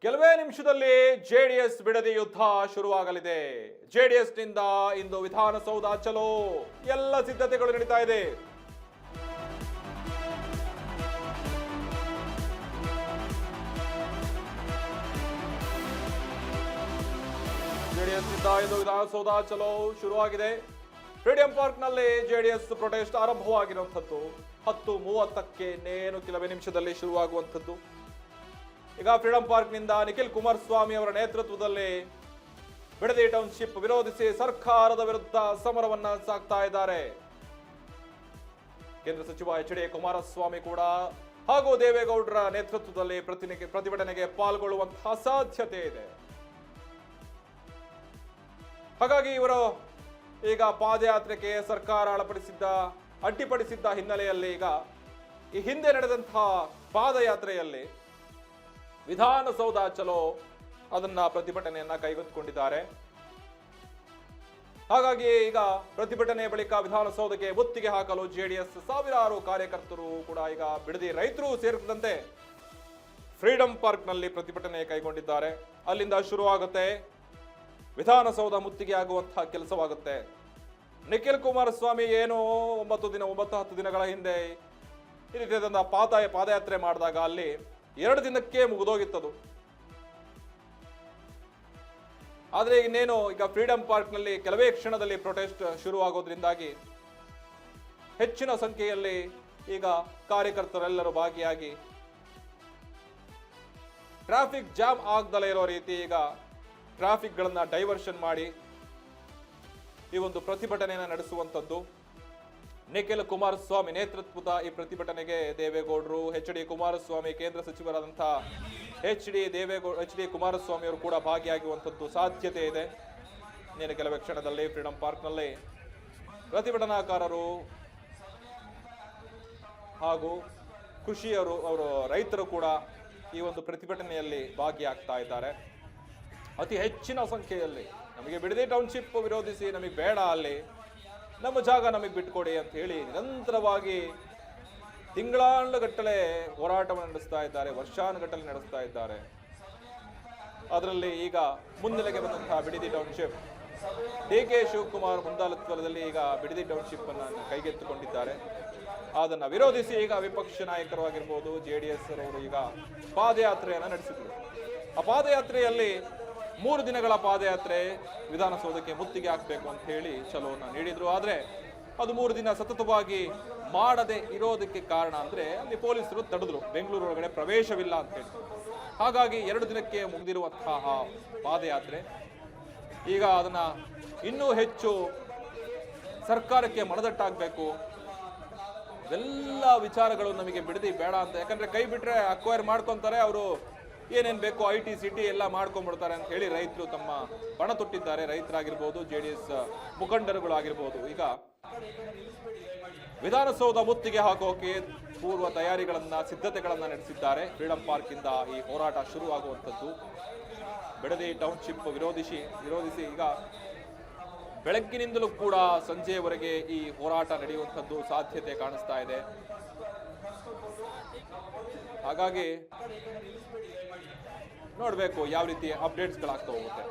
ಕೆಲವೇ ನಿಮಿಷದಲ್ಲಿ ಜೆಡಿಎಸ್ ಬಿಡದಿ ಯುದ್ಧ ಶುರುವಾಗಲಿದೆ. ಜೆಡಿಎಸ್ ನಿಂದ ಇಂದು ವಿಧಾನಸೌಧ ಚಲೋ, ಎಲ್ಲ ಸಿದ್ಧತೆಗಳು ನಡೀತಾ ಇದೆ. ಜೆಡಿಎಸ್ ನಿಂದ ಇಂದು ವಿಧಾನಸೌಧ ಚಲೋ ಶುರುವಾಗಿದೆ. ಫ್ರೀಡಂ ಪಾರ್ಕ್ ನಲ್ಲಿ ಜೆಡಿಎಸ್ ಪ್ರೊಟೆಸ್ಟ್ ಆರಂಭವಾಗಿರುವಂತದ್ದು 10:30ಕ್ಕೆ ಇನ್ನೇನು ಕೆಲವೇ ನಿಮಿಷದಲ್ಲಿ ಶುರುವಾಗುವಂತದ್ದು. ಈಗ ಫ್ರೀಡಂ ಪಾರ್ಕ್ ನಿಂದ ನಿಖಿಲ್ ಕುಮಾರಸ್ವಾಮಿ ಅವರ ನೇತೃತ್ವದಲ್ಲಿ ಬಿಡದಿ ಟೌನ್ಶಿಪ್ ವಿರೋಧಿಸಿ ಸರ್ಕಾರದ ವಿರುದ್ಧ ಸಮರವನ್ನ ಸಾಕ್ತಾ ಇದ್ದಾರೆ. ಕೇಂದ್ರ ಸಚಿವ ಎಚ್.ಡಿ. ಕುಮಾರಸ್ವಾಮಿ ಕೂಡ ಹಾಗೂ ದೇವೇಗೌಡರ ನೇತೃತ್ವದಲ್ಲಿ ಪ್ರತಿಭಟನೆಗೆ ಪಾಲ್ಗೊಳ್ಳುವಂತಹ ಸಾಧ್ಯತೆ ಇದೆ. ಹಾಗಾಗಿ ಇವರು ಈಗ ಪಾದಯಾತ್ರೆಗೆ ಸರ್ಕಾರ ಅಡ್ಡಿಪಡಿಸಿದ್ದ ಹಿನ್ನೆಲೆಯಲ್ಲಿ ಈಗ ಈ ಹಿಂದೆ ನಡೆದಂತಹ ಪಾದಯಾತ್ರೆಯಲ್ಲಿ ವಿಧಾನಸೌಧ ಚಲೋ ಅದನ್ನ ಪ್ರತಿಭಟನೆಯನ್ನ ಕೈಗೆತ್ತಿಕೊಂಡಿದ್ದಾರೆ. ಹಾಗಾಗಿ ಈಗ ಪ್ರತಿಭಟನೆ ಬಳಿಕ ವಿಧಾನಸೌಧಕ್ಕೆ ಮುತ್ತಿಗೆ ಹಾಕಲು ಜೆಡಿಎಸ್ ಸಾವಿರಾರು ಕಾರ್ಯಕರ್ತರು ಕೂಡ ಈಗ ಬಿಡದಿ ರೈತರು ಸೇರಿದಂತೆ ಫ್ರೀಡಂ ಪಾರ್ಕ್ ನಲ್ಲಿ ಪ್ರತಿಭಟನೆ ಕೈಗೊಂಡಿದ್ದಾರೆ. ಅಲ್ಲಿಂದ ಶುರುವಾಗುತ್ತೆ ವಿಧಾನಸೌಧ ಮುತ್ತಿಗೆ ಆಗುವಂತಹ ಕೆಲಸವಾಗುತ್ತೆ. ನಿಖಿಲ್ ಕುಮಾರಸ್ವಾಮಿ ಏನು 9-10 ದಿನಗಳ ಹಿಂದೆ ಈ ರೀತಿಯಾದ ಪಾದಯಾತ್ರೆ ಮಾಡಿದಾಗ ಅಲ್ಲಿ 2 ದಿನಕ್ಕೆ ಮುಗಿದೋಗಿತ್ತದು. ಆದ್ರೆ ಇನ್ನೇನು ಈಗ ಫ್ರೀಡಂ ಪಾರ್ಕ್ ನಲ್ಲಿ ಕೆಲವೇ ಕ್ಷಣದಲ್ಲಿ ಪ್ರೊಟೆಸ್ಟ್ ಶುರುವಾಗೋದ್ರಿಂದಾಗಿ ಹೆಚ್ಚಿನ ಸಂಖ್ಯೆಯಲ್ಲಿ ಈಗ ಕಾರ್ಯಕರ್ತರೆಲ್ಲರೂ ಭಾಗಿಯಾಗಿ ಟ್ರಾಫಿಕ್ ಜಾಮ್ ಆಗದಲೇ ಇರೋ ರೀತಿ ಈಗ ಟ್ರಾಫಿಕ್ ಗಳನ್ನ ಡೈವರ್ಷನ್ ಮಾಡಿ ಈ ಒಂದು ಪ್ರತಿಭಟನೆಯನ್ನು ನಡೆಸುವಂತದ್ದು. ನಿಖಿಲ್ ಕುಮಾರಸ್ವಾಮಿ ನೇತೃತ್ವದ ಈ ಪ್ರತಿಭಟನೆಗೆ ದೇವೇಗೌಡರು, ಎಚ್.ಡಿ. ಕುಮಾರಸ್ವಾಮಿ, ಕೇಂದ್ರ ಸಚಿವರಾದಂತಹ ಎಚ್.ಡಿ. ಕುಮಾರಸ್ವಾಮಿ ಅವರು ಕೂಡ ಭಾಗಿಯಾಗುವಂತದ್ದು ಸಾಧ್ಯತೆ ಇದೆ. ಇನ್ನೇನು ಕೆಲವೇ ಕ್ಷಣದಲ್ಲಿ ಫ್ರೀಡಂ ಪಾರ್ಕ್ ನಲ್ಲಿ ಪ್ರತಿಭಟನಾಕಾರರು ಹಾಗೂ ಅವರು ರೈತರು ಕೂಡ ಈ ಒಂದು ಪ್ರತಿಭಟನೆಯಲ್ಲಿ ಭಾಗಿಯಾಗ್ತಾ ಇದ್ದಾರೆ. ಅತಿ ಹೆಚ್ಚಿನ ಸಂಖ್ಯೆಯಲ್ಲಿ ನಮಗೆ ಬಿಡದಿ ಟೌನ್ಶಿಪ್ ವಿರೋಧಿಸಿ, ನಮಗೆ ಬೇಡ, ಅಲ್ಲಿ ನಮ್ಮ ಜಾಗ ನಮಗೆ ಬಿಟ್ಕೊಡಿ ಅಂತ ಹೇಳಿ ನಿರಂತರವಾಗಿ ತಿಂಗಳಾನುಗಟ್ಟಲೆ ಹೋರಾಟವನ್ನು ನಡೆಸ್ತಾ ಇದ್ದಾರೆ, ವರ್ಷಾನುಗಟ್ಟಲೆ ನಡೆಸ್ತಾ ಇದ್ದಾರೆ. ಅದರಲ್ಲಿ ಈಗ ಮುನ್ನೆಲೆಗೆ ಬಂದಂತಹ ಬಿಡದಿ ಟೌನ್ಶಿಪ್ ಡಿ.ಕೆ. ಶಿವಕುಮಾರ್ ಮುಂದಾಳತ್ವದಲ್ಲಿ ಈಗ ಬಿಡದಿ ಟೌನ್ಶಿಪ್ ಅನ್ನು ಕೈಗೆತ್ತಿಕೊಂಡಿದ್ದಾರೆ. ಅದನ್ನು ವಿರೋಧಿಸಿ ಈಗ ವಿಪಕ್ಷ ನಾಯಕರು ಆಗಿರ್ಬೋದು, ಜೆಡಿಎಸ್ ಅವರು ಈಗ ಪಾದಯಾತ್ರೆಯನ್ನು ನಡೆಸಿದರು. ಆ ಪಾದಯಾತ್ರೆಯಲ್ಲಿ 3 ದಿನಗಳ ಪಾದಯಾತ್ರೆ ವಿಧಾನಸೌಧಕ್ಕೆ ಮುತ್ತಿಗೆ ಹಾಕಬೇಕು ಅಂತ ಹೇಳಿ ಚಲೋವನ್ನು ನೀಡಿದ್ರು. ಆದರೆ ಅದು 3 ದಿನ ಸತತವಾಗಿ ಮಾಡದೆ ಇರೋದಕ್ಕೆ ಕಾರಣ ಅಂದ್ರೆ ಅಲ್ಲಿ ಪೊಲೀಸರು ತಡೆದ್ರು, ಬೆಂಗಳೂರು ಒಳಗಡೆ ಪ್ರವೇಶವಿಲ್ಲ ಅಂತ ಹೇಳಿ. ಹಾಗಾಗಿ 2 ದಿನಕ್ಕೆ ಮುಗಿದಿರುವಂತಹ ಪಾದಯಾತ್ರೆ ಈಗ ಅದನ್ನ ಇನ್ನೂ ಹೆಚ್ಚು ಸರ್ಕಾರಕ್ಕೆ ಮನದಟ್ಟಾಗಬೇಕು. ಎಲ್ಲ ವಿಚಾರಗಳು ನಮಗೆ ಬಿಡದಿ ಬೇಡ ಅಂತ, ಯಾಕಂದ್ರೆ ಕೈ ಬಿಟ್ರೆ ಅಕ್ವೈರ್ ಮಾಡ್ಕೊಂತಾರೆ, ಅವರು ಏನೇನು ಬೇಕು IT ಸಿಟಿ ಎಲ್ಲ ಮಾಡ್ಕೊಂಡ್ಬಿಡ್ತಾರೆ ಅಂತ ಹೇಳಿ ರೈತರು ತಮ್ಮ ಪಣ ತೊಟ್ಟಿದ್ದಾರೆ. ರೈತರಾಗಿರ್ಬೋದು, ಜೆಡಿಎಸ್ ಮುಖಂಡರುಗಳಾಗಿರ್ಬೋದು. ಈಗ ವಿಧಾನಸೌಧ ಮುತ್ತಿಗೆ ಹಾಕೋಕೆ ಪೂರ್ವ ಸಿದ್ಧತೆಗಳನ್ನ ನಡೆಸಿದ್ದಾರೆ. ಫ್ರೀಡಂ ಪಾರ್ಕ್ ಇಂದ ಈ ಹೋರಾಟ ಶುರುವಾಗುವಂಥದ್ದು. ಬಿಡದಿ ಟೌನ್ಶಿಪ್ ವಿರೋಧಿಸಿ ಈಗ ಬೆಳಗ್ಗಿನಿಂದಲೂ ಕೂಡ ಸಂಜೆಯವರೆಗೆ ಈ ಹೋರಾಟ ನಡೆಯುವಂಥದ್ದು ಸಾಧ್ಯತೆ ಕಾಣಿಸ್ತಾ ಇದೆ. ಹಾಗಾಗಿ ನೋಡಬೇಕು ಯಾವ ರೀತಿ ಅಪ್ಡೇಟ್ಸ್ಗಳಾಗ್ತಾ ಹೋಗುತ್ತೆ.